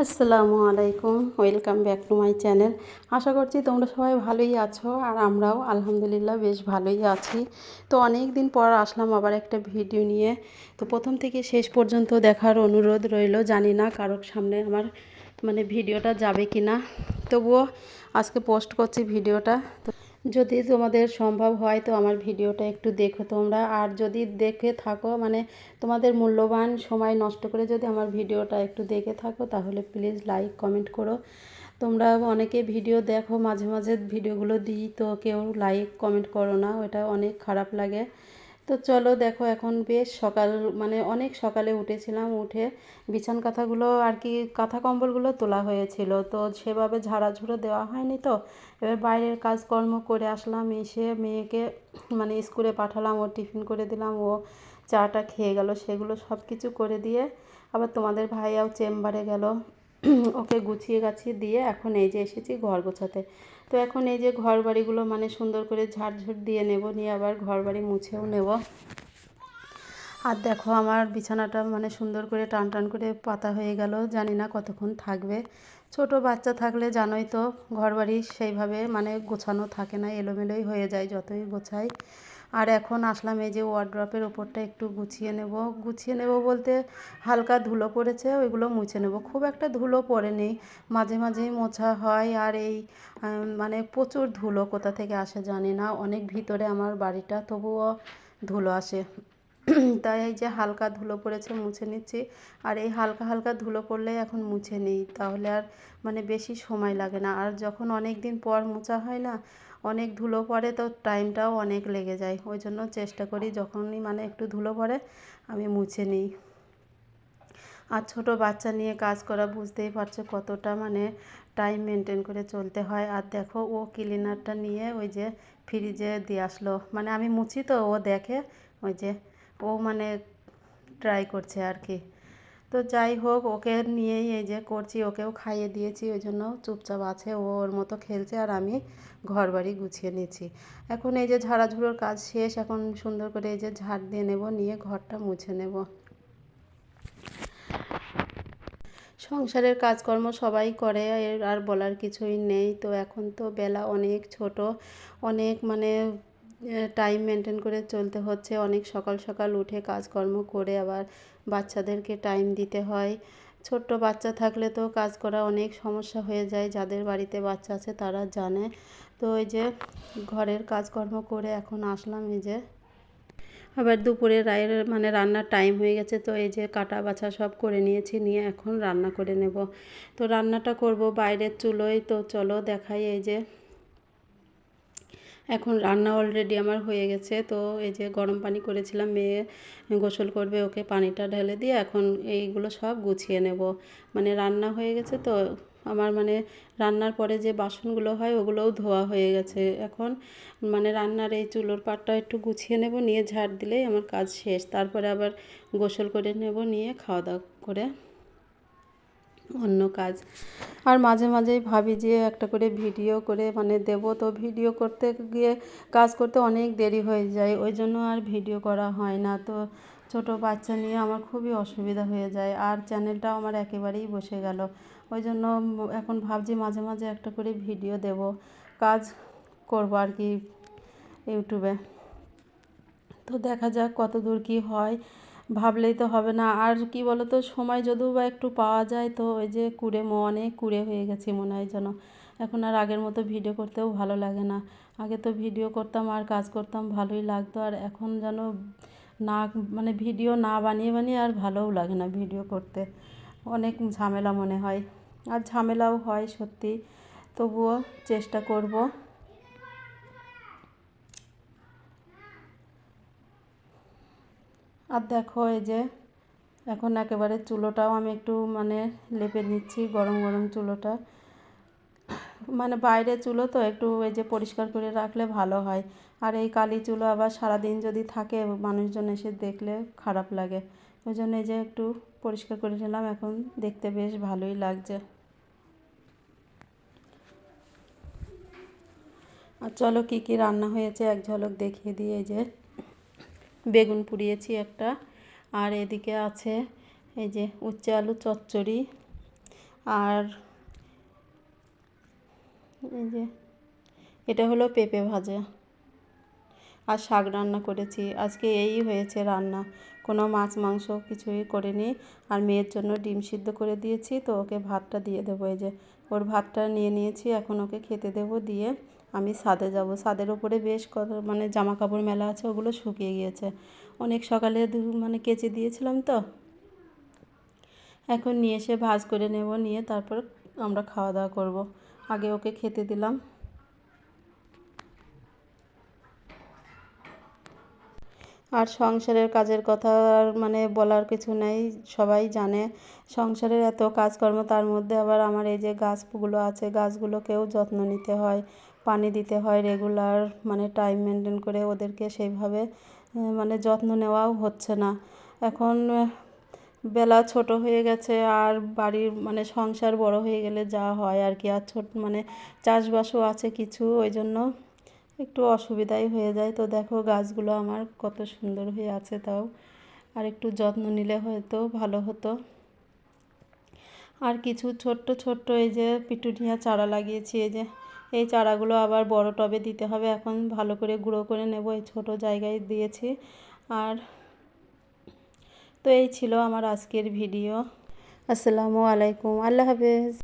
আসসালামু আলাইকুম, welcome back to my channel. আশা করছি তোমরা সবাই ভালোই আছো, আর আমরাও আলহামদুলিল্লাহ বেশ ভালোই আছি। তো অনেক দিন পর আসলাম আবার একটা ভিডিও নিয়ে। তো প্রথম থেকে শেষ পর্যন্ত দেখার অনুরোধ রইল। জানি না কারোর সামনে আমার ভিডিওটা যাবে কি না, তবুও আজকে পোস্ট করছি ভিডিওটা। তো যদি তোমাদের সম্ভব হয় তো আমার ভিডিওটা একটু দেখো তোমরা, আর যদি দেখে থাকো তোমাদের মূল্যবান সময় নষ্ট করে যদি আমার ভিডিওটা একটু দেখে থাকো তাহলে প্লিজ লাইক কমেন্ট করো। তোমরা অনেকে ভিডিও দেখো, মাঝে মাঝে ভিডিওগুলো দিই তো কেউ লাইক কমেন্ট করো না, ওটা অনেক খারাপ লাগে। তো চলো দেখো, এখন বেশ সকাল, অনেক সকালে উঠেছিলাম। উঠে বিছান কাঁথাগুলো আর কি, কাঁথা কম্বলগুলো তোলা হয়েছিল, তো সেভাবে ঝাড়াঝুড়ো দেওয়া হয়নি। তো এবার বাইরের কাজকর্ম করে আসলাম, এসে মেয়েকে স্কুলে পাঠালাম, ও টিফিন করে দিলাম, ও চাটা খেয়ে গেল। সেগুলো সব কিছু করে দিয়ে আবার তোমাদের ভাইয়াও চেম্বারে গেল, ওকে গুছিয়ে গাছিয়ে দিয়ে এখন এই যে এসেছি ঘর গোছাতে। তো এখন এই যে ঘর বাড়িগুলো সুন্দর করে ঝাড়ঝুড় দিয়ে নেব, নিয়ে আবার ঘর বাড়ি মুছেও নেব। আর দেখো আমার বিছানাটা সুন্দর করে টান টান করে পাতা হয়ে গেল, জানি না কতক্ষণ থাকবে। ছোট বাচ্চা থাকলে জানোই তো, ঘরবাড়ি সেইভাবে গোছানো থাকে না, এলোমেলোই হয়ে যায় যতই গোছাই। আর এখন আসলাম এই যে ওয়ার্ড্রপের ওপরটা একটু গুছিয়ে নেব। গুছিয়ে নেব বলতে হালকা ধুলো পড়েছে, ওইগুলো মুছে নেব। খুব একটা ধুলো পড়েনি, মাঝে মাঝেই মোছা হয়। আর এই প্রচুর ধুলো কোথা থেকে আসে জানি না, অনেক ভিতরে আমার বাড়িটা, তবুও ধুলো আসে। তাই এই যে হালকা ধুলো পড়েছে, মুছে নিচ্ছি। আর এই হালকা হালকা ধুলো পড়লে এখন মুছে নিই, তাহলে আর বেশি সময় লাগে না। আর যখন অনেক দিন পর মোছা হয় না, অনেক ধুলো পড়ে, তো টাইমটাও অনেক লেগে যায়। ওই জন্য চেষ্টা করি যখনই একটু ধুলো পড়ে আমি মুছে নিই। আর ছোট বাচ্চা নিয়ে কাজ করা বুঝতেই পারছো কতটা টাইম মেনটেন করে চলতে হয়। আর দেখো ও ক্লিনারটা নিয়ে ওই যে ফ্রিজে দিয়ে আসলো, আমি মুছি তো ও দেখে, ওই যে ও ট্রাই করছে আর কি। তো যাই হোক, ওকে নিয়েই এই যে করছি, ওকেও খাইয়ে দিয়েছি, ওই জন্য চুপচাপ আছে, ও ওর মতো খেলছে, আর আমি ঘর বাড়ি গুছিয়ে নিয়েছি। এখন এই যে ঝাড়াঝুড়োর কাজ শেষ, এখন সুন্দর করে এই যে ঝাড় দিয়ে নেব, নিয়ে ঘরটা মুছে নেব। সংসারের কাজকর্ম সবাই করে, এর আর বলার কিছুই নেই। তো এখন তো বেলা অনেক ছোট, অনেক টাইম মেনটেন করে চলতে হচ্ছে। অনেক সকাল সকাল উঠে কাজকর্ম করে আবার বাচ্চাদেরকে টাইম দিতে হয়। ছোট্ট বাচ্চা থাকলে তো কাজ করা অনেক সমস্যা হয়ে যায়, যাদের বাড়িতে বাচ্চা আছে তারা জানে। তো ওই যে ঘরের কাজকর্ম করে এখন আসলাম, এই যে আবার দুপুরে রায়ের রান্নার টাইম হয়ে গেছে। তো এই যে কাটা বাছা সব করে নিয়েছি, নিয়ে এখন রান্না করে নেব। তো রান্নাটা করব বাইরের চুলোয়। তো চলো দেখাই, এই যে এখন রান্না অলরেডি আমার হয়ে গেছে। তো এই যে গরম পানি করেছিলাম, মেয়ে গোসল করবে, ওকে পানিটা ঢেলে দিয়ে এখন এইগুলো সব গুছিয়ে নেব। রান্না হয়ে গেছে তো আমার রান্নার পরে যে বাসনগুলো হয় ওগুলোও ধোয়া হয়ে গেছে। এখন রান্নার এই চুলোর পাটটা একটু গুছিয়ে নেব, নিয়ে ঝাড় দিলেই আমার কাজ শেষ। তারপরে আবার গোসল করে নেব, নিয়ে খাওয়া দাওয়া করে অন্য কাজ। আর মাঝে মাঝেই ভাবি যে একটা করে ভিডিও করে দেব, তো ভিডিও করতে গিয়ে কাজ করতে অনেক দেরি হয়ে যায়, ওই জন্য আর ভিডিও করা হয় না। তো ছোট বাচ্চা নিয়ে আমার খুবই অসুবিধা হয়ে যায়, আর চ্যানেলটাও আমার একেবারেই বসে গেল। ওই জন্য এখন ভাবছি মাঝে মাঝে একটা করে ভিডিও দেব, কাজ করব আর কি ইউটিউবে। তো দেখা যাক কত দূর কী হয়, ভাবলেই তো হবে না। আর কি বলো তো, সময় যদিও বা একটু পাওয়া যায়, তো ওই যে অনেক কুড়ে হয়ে গেছি মনে হয় যেন। এখন আর আগের মতো ভিডিও করতেও ভালো লাগে না। আগে তো ভিডিও করতাম আর কাজ করতাম, ভালোই লাগতো। আর এখন যেন না ভিডিও না বানিয়ে বানিয়ে আর ভালোও লাগে না ভিডিও করতে, অনেক ঝামেলা মনে হয়। আর ঝামেলাও হয় সত্যি, তবুও চেষ্টা করব। আর দেখো এই যে এখন একেবারে চুলোটাও আমি একটু লেপে নিচ্ছি, গরম গরম চুলোটা। বাইরে চুলো তো একটু এই যে পরিষ্কার করে রাখলে ভালো হয়। আর এই কালি চুলো আবার সারাদিন যদি থাকে, মানুষজন এসে দেখলে খারাপ লাগে। ওই জন্য এই যে একটু পরিষ্কার করে নিলাম, এখন দেখতে বেশ ভালোই লাগছে। আর চলো কী কী রান্না হয়েছে এক ঝলক দেখিয়ে দিয়ে। এই যে বেগুন পুড়িয়েছি একটা, আর এদিকে আছে এই যে উচ্ছে আলু চচ্চড়ি, আর এই যে এটা হলো পেঁপে ভাজা আর শাক রান্না করেছি। আজকে এই হয়েছে রান্না, কোনো মাছ মাংস কিছুই করিনি। আর মেয়ের জন্য ডিম সিদ্ধ করে দিয়েছি, তো ওকে ভাতটা দিয়ে দেবো। এই যে ওর ভাতটা নিয়ে নিয়েছি, এখন ওকে খেতে দেবো। দিয়ে আমি ছাদে যাব। ছাদের ওপরে বেশ কত মানে জামা কাপড় মেলা আছে, ওগুলো শুকিয়ে গিয়েছে। অনেক সকালে মানে কেচে দিয়েছিলাম, তো এখন নিয়ে এসে ভাঁজ করে নেব, নিয়ে তারপর আমরা খাওয়া দাওয়া করব। আগে ওকে খেতে দিলাম। আর সংসারের কাজের কথা আর মানে বলার কিছু নেই, সবাই জানে সংসারের এত কাজকর্ম, তার মধ্যে আবার আমার এই যে গাছগুলো আছে, গাছগুলোকেও যত্ন নিতে হয়, পানি দিতে হয় রেগুলার, মানে টাইম মেনটেন করে ওদেরকে সেইভাবে মানে যত্ন নেওয়াও হচ্ছে না এখন। বেলা ছোট হয়ে গেছে, আর বাড়ির মানে সংসার বড় হয়ে গেলে যা হয় আর কি, আর ছোট মানে চাষবাসও আছে কিছু, ওই জন্য একটু অসুবিধাই হয়ে যায়। তো দেখো গাছগুলো আমার কত সুন্দর হয়ে আছে, তাও আর একটু যত্ন নিলে হয়তো ভালো হতো। আর কিছু ছোট্ট ছোট্ট এই যে পিটুনিয়া চারা লাগিয়েছি, এই যে এই চারাগুলো আবার বড় টবে দিতে হবে, এখন ভালো করে গুঁড়ো করে নেব। এই ছোট জায়গায় দিয়েছি। আর তো এই ছিল আমার আজকের ভিডিও। আসসালামু আলাইকুম, আল্লাহ হাফেজ।